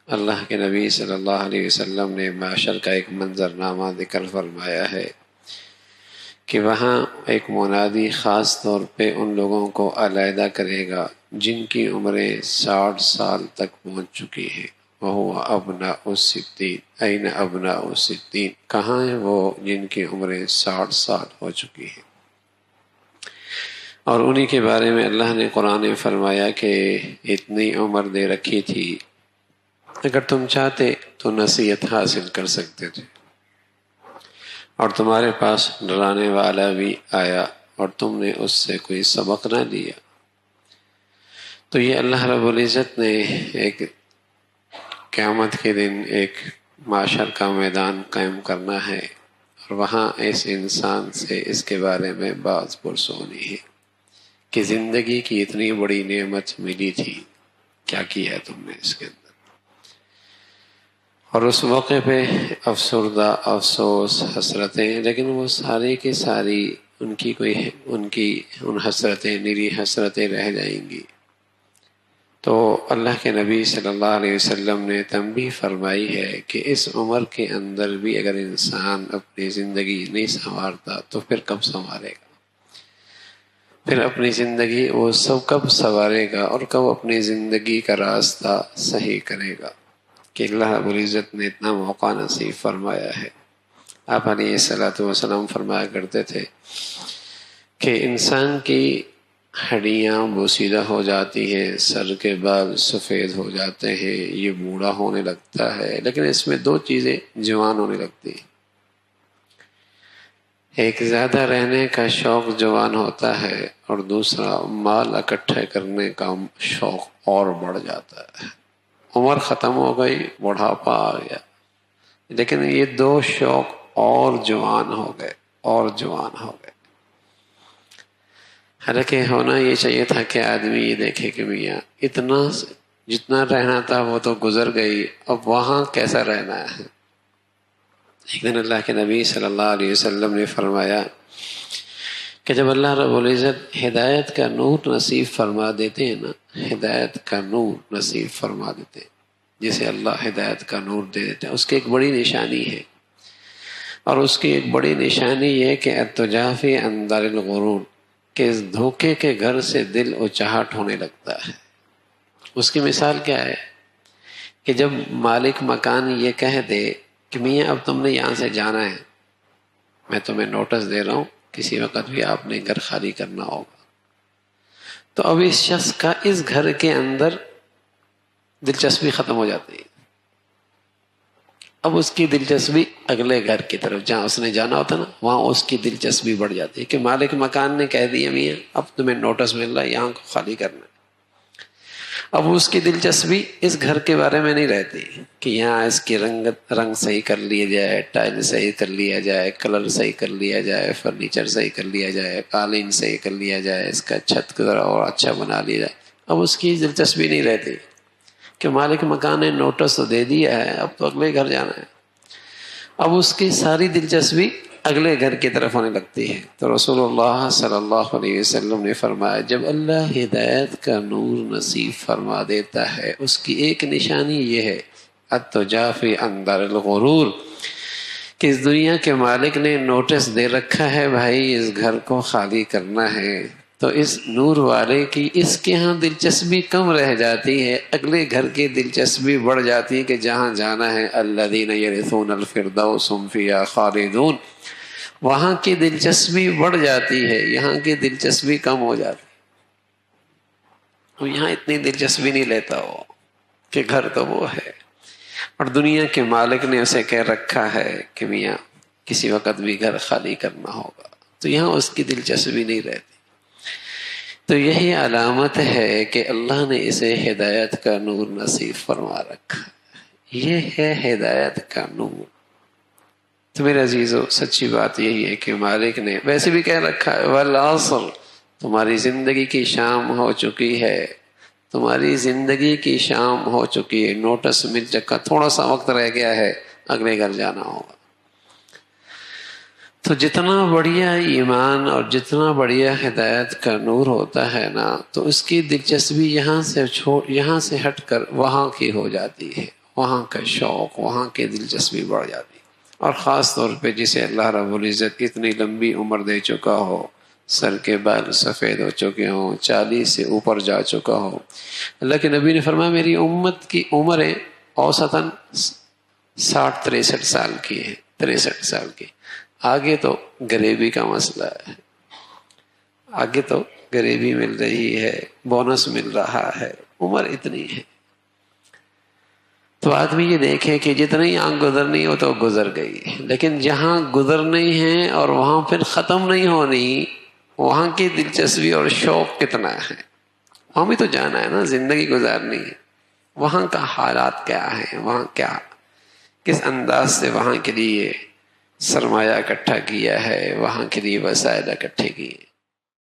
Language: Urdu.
اللہ کے نبی صلی اللہ علیہ وسلم نے معاشر کا ایک منظرنامہ ذکر فرمایا ہے کہ وہاں ایک منادی خاص طور پہ ان لوگوں کو علیحدہ کرے گا جن کی عمریں 60 سال تک پہنچ چکی ہیں۔ وَهُوَ أَبْنَاءُ السِّتِّينَ أَيْنَ أَبْنَاءُ السِّتِّينَ، کہاں ہیں وہ جن کی عمریں 60 سال ہو چکی ہیں؟ اور انہی کے بارے میں اللہ نے قرآن میں فرمایا کہ اتنی عمر دے رکھی تھی، اگر تم چاہتے تو نصیحت حاصل کر سکتے تھے، اور تمہارے پاس ڈرانے والا بھی آیا اور تم نے اس سے کوئی سبق نہ لیا۔ تو یہ اللہ رب العزت نے ایک قیامت کے دن ایک معاشر کا میدان قائم کرنا ہے، اور وہاں اس انسان سے اس کے بارے میں بات پرس ہونی ہے کہ زندگی کی اتنی بڑی نعمت ملی تھی، کیا کیا ہے تم نے اس کے اندر؟ اور اس موقع پہ افسردہ، افسوس، حسرتیں، لیکن وہ ساری کی ساری ان کی حسرتیں نیری حسرتیں رہ جائیں گی۔ تو اللہ کے نبی صلی اللہ علیہ وسلم نے تنبیہ فرمائی ہے کہ اس عمر کے اندر بھی اگر انسان اپنی زندگی نہیں سنوارتا تو پھر کب سنوارے گا؟ پھر اپنی زندگی وہ سب کب سنوارے گا اور کب اپنی زندگی کا راستہ صحیح کرے گا؟ کہ اللہ رب العزت نے اتنا موقع نصیب فرمایا ہے۔ آپ علیہ الصلوۃ والسلام فرمایا کرتے تھے کہ انسان کی ہڈیاں بوسیدہ ہو جاتی ہیں، سر کے بال سفید ہو جاتے ہیں، یہ بوڑھا ہونے لگتا ہے، لیکن اس میں دو چیزیں جوان ہونے لگتی ہیں۔ ایک زیادہ رہنے کا شوق جوان ہوتا ہے، اور دوسرا مال اکٹھے کرنے کا شوق اور بڑھ جاتا ہے۔ عمر ختم ہو گئی، بڑھاپا آ گیا، لیکن یہ دو شوق اور جوان ہو گئے، اور جوان ہو گئے۔ حالانکہ ہونا یہ چاہیے تھا کہ آدمی یہ دیکھے کہ میاں اتنا جتنا رہنا تھا وہ تو گزر گئی، اب وہاں کیسا رہنا ہے۔ ایک دن اللہ کے نبی صلی اللہ علیہ وسلم نے فرمایا کہ جب اللہ رب العزت ہدایت کا نور نصیب فرما دیتے ہیں نا، ہدایت کا نور نصیب فرما دیتے ہیں، جسے اللہ ہدایت کا نور دے دیتے ہیں، اس کی ایک بڑی نشانی ہے، اور اس کی ایک بڑی نشانی یہ کہ التجافی عن دار الغرور، کہ اس دھوکے کے گھر سے دل اچاہٹ ہونے لگتا ہے۔ اس کی مثال کیا ہے کہ جب مالک مکان یہ کہہ دے کہ میاں اب تم نے یہاں سے جانا ہے، میں تمہیں نوٹس دے رہا ہوں، کسی وقت بھی آپ نے گھر خالی کرنا ہوگا، تو اب اس شخص کا اس گھر کے اندر دلچسپی ختم ہو جاتی ہے۔ اب اس کی دلچسپی اگلے گھر کی طرف جہاں اس نے جانا ہوتا نا، وہاں اس کی دلچسپی بڑھ جاتی ہے کہ مالک مکان نے کہہ دیا میاں اب تمہیں نوٹس مل رہا ہے، یہاں کو خالی کرنا ہے۔ اب اس کی دلچسپی اس گھر کے بارے میں نہیں رہتی کہ یہاں اس کی رنگ صحیح کر لیا جائے، ٹائل صحیح کر لیا جائے، کلر صحیح کر لیا جائے، فرنیچر صحیح کر لیا جائے، قالین صحیح کر لیا جائے، اس کا چھت کو ذرا اور اچھا بنا لیا جائے۔ اب اس کی دلچسپی نہیں رہتی کہ مالک مکان نے نوٹس تو دے دیا ہے، اب تو اگلے گھر جانا ہے۔ اب اس کی ساری دلچسپی اگلے گھر کی طرف ہونے لگتی ہے۔ تو رسول اللہ صلی اللہ علیہ وسلم نے فرمایا جب اللہ ہدایت کا نور نصیب فرما دیتا ہے، اس کی ایک نشانی یہ ہے التجافی عن دار الغرور، کہ اس دنیا کے مالک نے نوٹس دے رکھا ہے بھائی اس گھر کو خالی کرنا ہے، تو اس نور والے کی اس کے ہاں دلچسپی کم رہ جاتی ہے، اگلے گھر کی دلچسپی بڑھ جاتی ہے کہ جہاں جانا ہے الذین یرثون الفردوس هم فیہا خالدون، وہاں کی دلچسپی بڑھ جاتی ہے، یہاں کی دلچسپی کم ہو جاتی ہے۔ وہ یہاں اتنی دلچسپی نہیں لیتا وہ کہ گھر تو وہ ہے، اور دنیا کے مالک نے اسے کہہ رکھا ہے کہ میاں کسی وقت بھی گھر خالی کرنا ہوگا، تو یہاں اس کی دلچسپی نہیں رہتی۔ تو یہی علامت ہے کہ اللہ نے اسے ہدایت کا نور نصیب فرما رکھا، یہ ہے ہدایت کا نور۔ تو میرے عزیزو سچی بات یہی ہے کہ مالک نے ویسے بھی کہہ رکھا ہے والعصر، تمہاری زندگی کی شام ہو چکی ہے، تمہاری زندگی کی شام ہو چکی ہے، نوٹس مل چکا، تھوڑا سا وقت رہ گیا ہے، اگلے گھر جانا ہوگا۔ تو جتنا بڑھیا ایمان اور جتنا بڑھیا ہدایت کا نور ہوتا ہے نا، تو اس کی دلچسپی یہاں سے ہٹ کر وہاں کی ہو جاتی ہے، وہاں کا شوق، وہاں کی دلچسپی بڑھ جاتی. اور خاص طور پہ جسے اللہ رب العزت اتنی لمبی عمر دے چکا ہو، سر کے بال سفید ہو چکے ہوں، 40 سے اوپر جا چکا ہو. اللہ کے نبی نے فرمایا میری امت کی عمریں اوسطاً 60-63 سال کی ہے، 63 سال کی. آگے تو غریبی کا مسئلہ ہے، آگے تو غریبی مل رہی ہے، بونس مل رہا ہے، عمر اتنی ہے. تو آدمی یہ دیکھے کہ جتنی آنکھ گزرنی وہ تو گزر گئی، لیکن جہاں گزرنی ہے اور وہاں پھر ختم نہیں ہونی، وہاں کی دلچسپی اور شوق کتنا ہے. وہاں بھی تو جانا ہے نا، زندگی گزارنی ہے. وہاں کا حالات کیا ہے، وہاں کیا کس انداز سے وہاں کے لیے سرمایہ اکٹھا کیا ہے، وہاں کے لیے وسائل اکٹھے کیے.